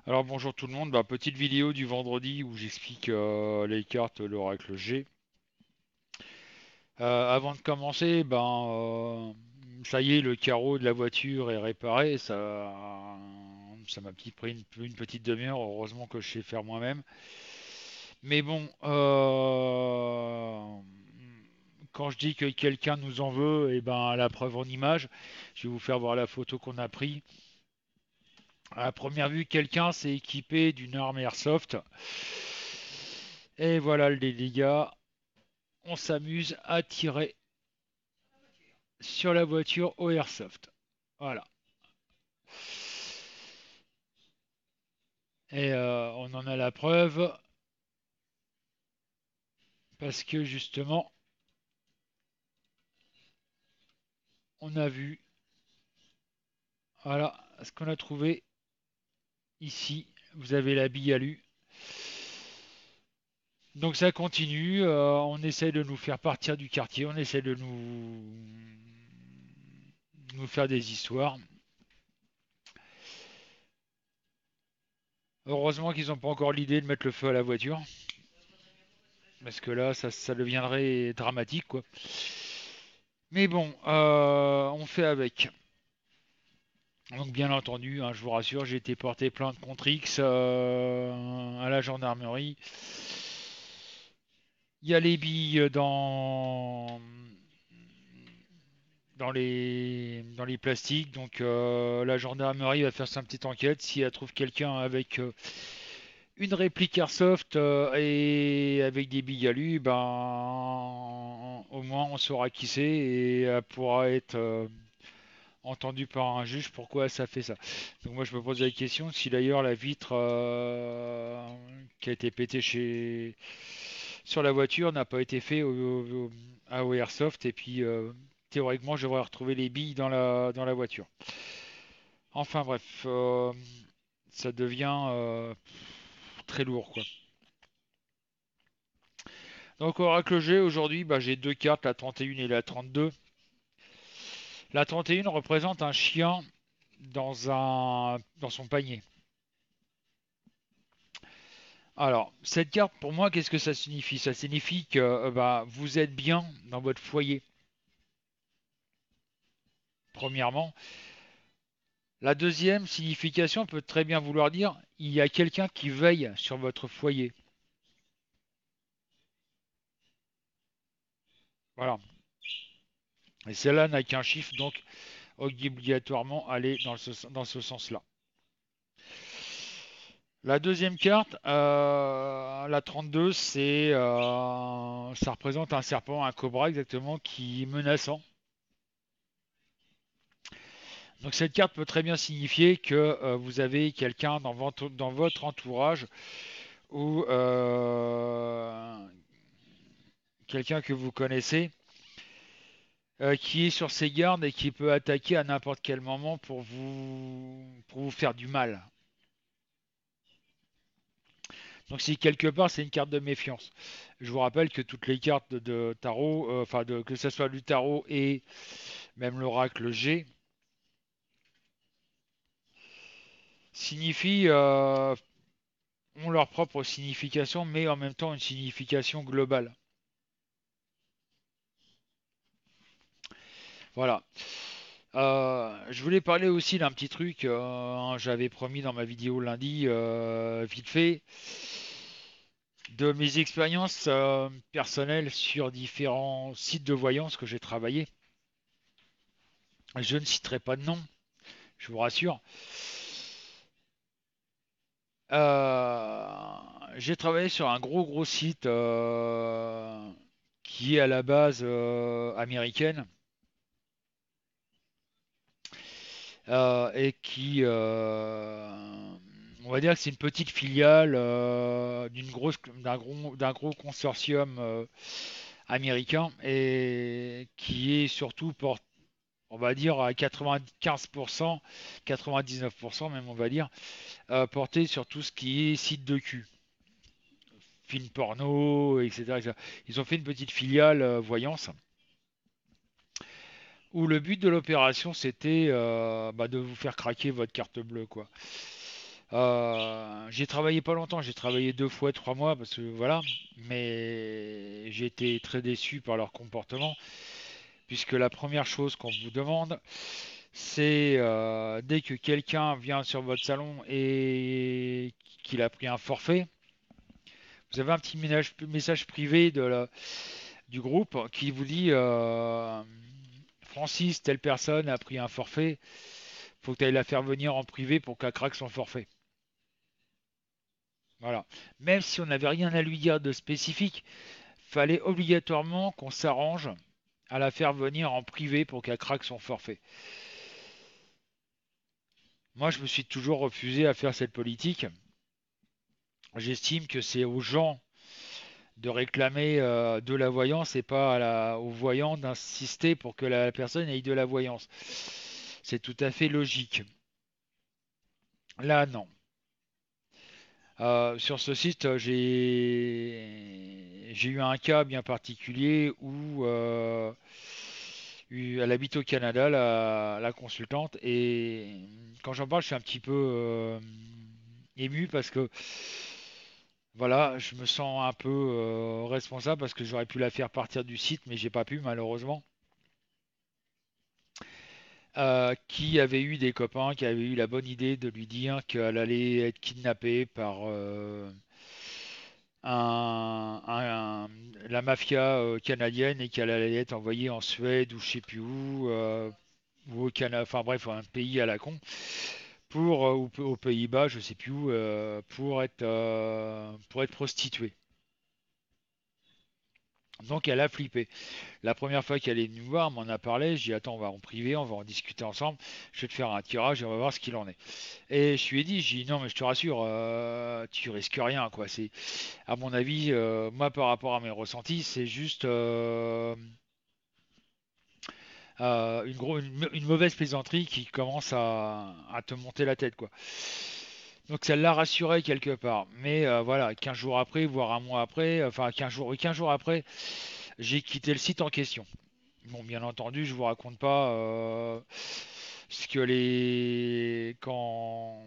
Alors bonjour tout le monde, petite vidéo du vendredi où j'explique les cartes l'oracle G. Avant de commencer, ça y est, le carreau de la voiture est réparé. Ça m'a pris une petite demi-heure. Heureusement que je sais faire moi-même. Mais bon, quand je dis que quelqu'un nous en veut, et ben la preuve en image. Je vais vous faire voir la photo qu'on a prise. À première vue, quelqu'un s'est équipé d'une arme airsoft. Et voilà les dégâts. On s'amuse à tirer sur la voiture au airsoft. Voilà. Et on en a la preuve parce que justement, on a vu, voilà, ce qu'on a trouvé ici. Vous avez la bille alu. Donc ça continue. On essaie de nous faire partir du quartier. On essaie de nous faire des histoires. Heureusement qu'ils n'ont pas encore l'idée de mettre le feu à la voiture. Parce que là, ça deviendrait dramatique, quoi. Mais bon, on fait avec. Donc bien entendu, hein, je vous rassure, j'ai été porté plainte contre X à la gendarmerie. Il y a les billes dans les plastiques, donc la gendarmerie va faire sa petite enquête. Si elle trouve quelqu'un avec une réplique airsoft et avec des billes alu, ben au moins on saura qui c'est et elle pourra être entendu par un juge pourquoi ça fait ça. Donc moi je me pose la question si d'ailleurs la vitre qui a été pétée sur la voiture n'a pas été fait à Airsoft et puis théoriquement je devrais retrouver les billes dans la voiture. Enfin bref, ça devient très lourd quoi. Donc Oracle G aujourd'hui, j'ai deux cartes, la 31 et la 32. La 31 représente un chien dans son panier. Alors, cette carte, pour moi, qu'est-ce que ça signifie? Ça signifie que vous êtes bien dans votre foyer, premièrement. La deuxième signification peut très bien vouloir dire il y a quelqu'un qui veille sur votre foyer. Voilà. Et celle-là n'a qu'un chiffre, donc obligatoirement aller dans ce sens-là. La deuxième carte, la 32, ça représente un serpent, un cobra exactement, qui est menaçant. Donc cette carte peut très bien signifier que vous avez quelqu'un dans votre entourage ou quelqu'un que vous connaissez qui est sur ses gardes et qui peut attaquer à n'importe quel moment pour vous faire du mal. Donc si quelque part c'est une carte de méfiance. Je vous rappelle que toutes les cartes de tarot, que ce soit du tarot et même l'oracle G, signifient ont leur propre signification, mais en même temps une signification globale. Voilà. Je voulais parler aussi d'un petit truc, j'avais promis dans ma vidéo lundi, vite fait, de mes expériences personnelles sur différents sites de voyance que j'ai travaillé. Je ne citerai pas de nom, je vous rassure. Euh, j'ai travaillé sur un gros gros site qui est à la base américaine et on va dire que c'est une petite filiale d'un gros consortium américain et qui est surtout on va dire à 95%, 99% même on va dire, porté sur tout ce qui est site de cul, film porno, etc., etc. Ils ont fait une petite filiale voyance où le but de l'opération c'était de vous faire craquer votre carte bleue quoi. J'ai travaillé pas longtemps, j'ai travaillé 2 fois 3 mois parce que voilà, mais j'ai été très déçu par leur comportement puisque la première chose qu'on vous demande, c'est dès que quelqu'un vient sur votre salon et qu'il a pris un forfait, vous avez un petit message privé du groupe qui vous dit Francis, telle personne a pris un forfait, faut que tu ailles la faire venir en privé pour qu'elle craque son forfait. Voilà. Même si on n'avait rien à lui dire de spécifique, fallait obligatoirement qu'on s'arrange à la faire venir en privé pour qu'elle craque son forfait. Moi, je me suis toujours refusé à faire cette politique. J'estime que c'est aux gens de réclamer de la voyance et pas aux voyants d'insister pour que la personne ait de la voyance. C'est tout à fait logique. Là, non. Sur ce site, j'ai eu un cas bien particulier où elle habite au Canada, la consultante, et quand j'en parle, je suis un petit peu ému parce que voilà, je me sens un peu responsable parce que j'aurais pu la faire partir du site, mais j'ai pas pu malheureusement. Qui avait eu des copains qui avaient eu la bonne idée de lui dire qu'elle allait être kidnappée par la mafia canadienne et qu'elle allait être envoyée en Suède ou je sais plus où, ou au Canada, enfin bref, un pays à la con, ou aux Pays-Bas, je sais plus où, pour être prostituée. Donc elle a flippé. La première fois qu'elle est venue me voir, elle m'en a parlé. J'ai dit attends, on va en privé, on va en discuter ensemble. Je vais te faire un tirage et on va voir ce qu'il en est. Et je lui ai dit, j'ai dit non mais je te rassure, tu risques rien quoi. C'est à mon avis, moi par rapport à mes ressentis, c'est juste une mauvaise plaisanterie qui commence à te monter la tête quoi. Donc ça l'a rassuré quelque part. Mais voilà, 15 jours après, voire un mois après, enfin 15 jours après, j'ai quitté le site en question. Bon, bien entendu, je vous raconte pas ce que quand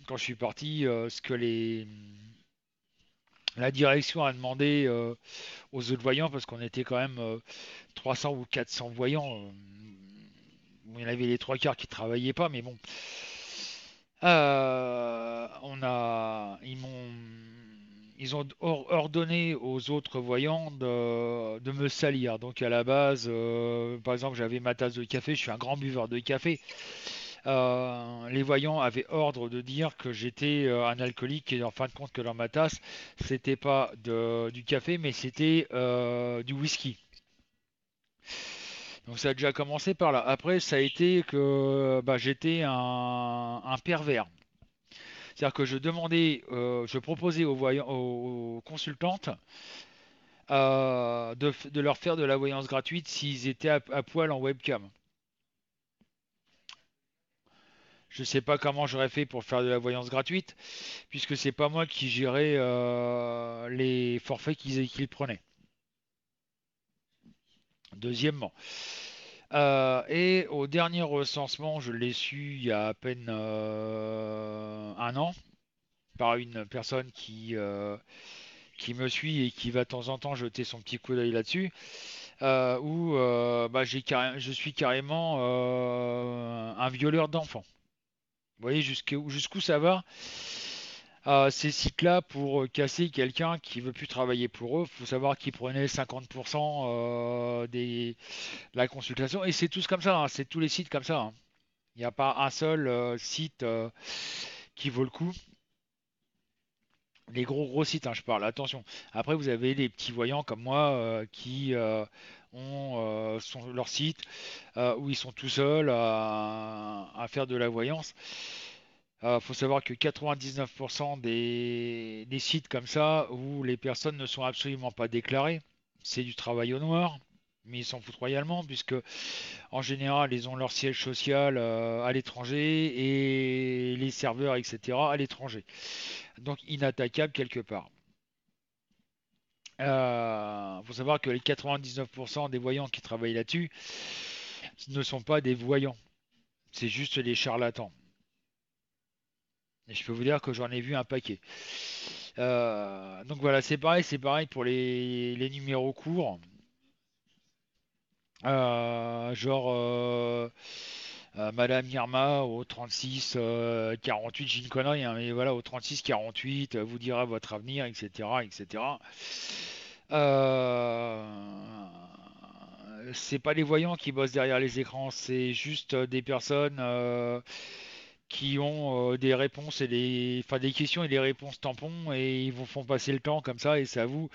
je suis parti, ce que la direction a demandé aux autres voyants, parce qu'on était quand même 300 ou 400 voyants. Il y en avait les trois quarts qui travaillaient pas, mais bon. Ils ont ordonné aux autres voyants de me salir. Donc à la base, par exemple, j'avais ma tasse de café, je suis un grand buveur de café. Les voyants avaient ordre de dire que j'étais un alcoolique et en fin de compte que dans ma tasse, c'était pas du café, mais c'était du whisky. Donc ça a déjà commencé par là. Après, ça a été que bah, j'étais un pervers. C'est-à-dire que je proposais aux consultantes de leur faire de la voyance gratuite s'ils étaient à poil en webcam. Je ne sais pas comment j'aurais fait pour faire de la voyance gratuite, puisque c'est pas moi qui gérais les forfaits qu'ils prenaient. Deuxièmement. Et au dernier recensement, je l'ai su il y a à peine un an, par une personne qui me suit et qui va de temps en temps jeter son petit coup d'œil là-dessus, où bah, je suis carrément un violeur d'enfants. Vous voyez jusqu'où ça va? Ces sites-là, pour casser quelqu'un qui veut plus travailler pour eux, faut savoir qu'ils prenaient 50% de la consultation. Et c'est tous comme ça, hein, c'est tous les sites comme ça, hein. Il n'y a pas un seul site qui vaut le coup. Les gros sites, hein, je parle, attention. Après, vous avez les petits voyants comme moi qui ont leur site où ils sont tout seuls à faire de la voyance. Faut savoir que 99% des sites comme ça où les personnes ne sont absolument pas déclarées, c'est du travail au noir. Mais ils s'en foutent royalement puisque en général ils ont leur siège social à l'étranger et les serveurs etc. à l'étranger. Donc inattaquables quelque part. Faut savoir que les 99% des voyants qui travaillent là-dessus ne sont pas des voyants, c'est juste des charlatans. Et je peux vous dire que j'en ai vu un paquet. Donc voilà, c'est pareil pour les numéros courts. Genre Madame Irma au 36 48, j'ai une connerie, hein, mais voilà, au 36 48, vous dira votre avenir, etc., etc. Euh, c'est pas les voyants qui bossent derrière les écrans, c'est juste des personnes qui ont des réponses et enfin des questions et des réponses tampons et ils vous font passer le temps comme ça et ça vaut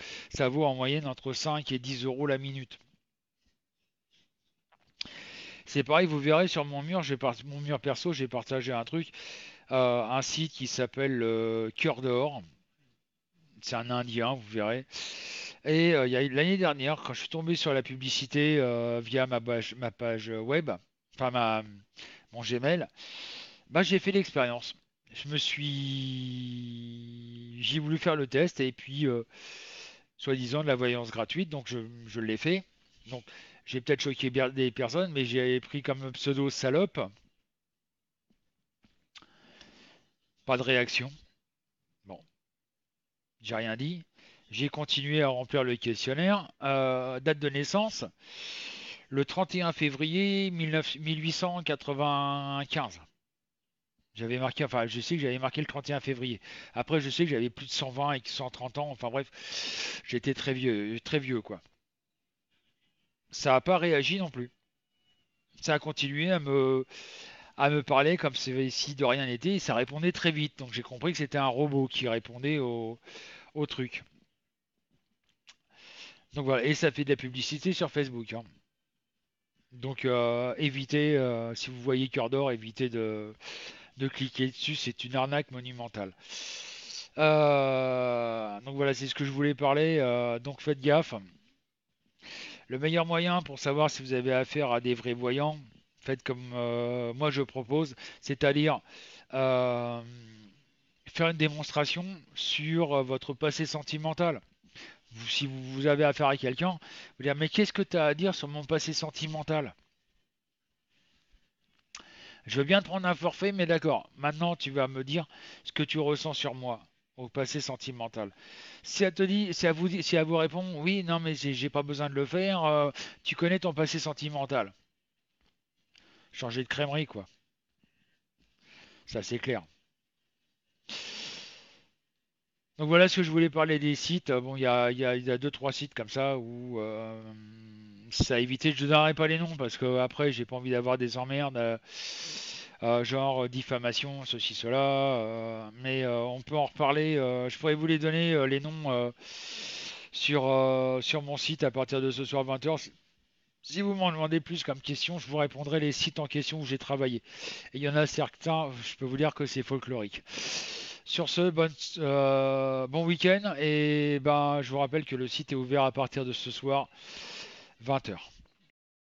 en moyenne entre 5 et 10 euros la minute. C'est pareil, vous verrez sur mon mur, mon mur perso, j'ai partagé un truc, un site qui s'appelle Cœur d'Or. C'est un Indien, vous verrez. Et il y a l'année dernière, quand je suis tombé sur la publicité via ma page web, enfin mon Gmail, bah j'ai fait l'expérience. J'ai voulu faire le test et puis soi-disant de la voyance gratuite, donc je l'ai fait. Donc j'ai peut-être choqué bien des personnes, mais j'ai pris comme pseudo salope, pas de réaction. Bon, j'ai rien dit. J'ai continué à remplir le questionnaire. Date de naissance, le 31 février 1895. J'avais marqué, enfin, je sais que j'avais marqué le 31 février. Après, je sais que j'avais plus de 120 et 130 ans. Enfin bref, j'étais très vieux, quoi. Ça n'a pas réagi non plus. Ça a continué à me parler comme si de rien n'était et ça répondait très vite. Donc j'ai compris que c'était un robot qui répondait au truc. Donc voilà, et ça fait de la publicité sur Facebook, hein. Donc évitez, si vous voyez Cœur d'Or, évitez de cliquer dessus, c'est une arnaque monumentale. Donc voilà, c'est ce que je voulais parler. Donc faites gaffe. Le meilleur moyen pour savoir si vous avez affaire à des vrais voyants, faites comme moi je propose, c'est-à-dire euh, faire une démonstration sur votre passé sentimental. Si vous avez affaire à quelqu'un, vous dire mais qu'est-ce que tu as à dire sur mon passé sentimental? Je veux bien te prendre un forfait, mais d'accord. Maintenant, tu vas me dire ce que tu ressens sur moi au passé sentimental. Si elle te dit, si elle vous répond, oui, non, mais j'ai pas besoin de le faire. Tu connais ton passé sentimental. Changer de crèmerie, quoi. Ça, c'est clair. Donc voilà ce que je voulais parler des sites. Bon, il y a deux, trois sites comme ça où ça a évité. Je ne donnerai pas les noms parce que après, j'ai pas envie d'avoir des emmerdes. Genre diffamation, ceci, cela. Mais on peut en reparler. Je pourrais vous les donner, les noms, sur mon site à partir de ce soir 20h. Si vous m'en demandez plus comme question, je vous répondrai les sites en question où j'ai travaillé. Et il y en a certains, je peux vous dire que c'est folklorique. Sur ce, bon week-end et ben, je vous rappelle que le site est ouvert à partir de ce soir 20h.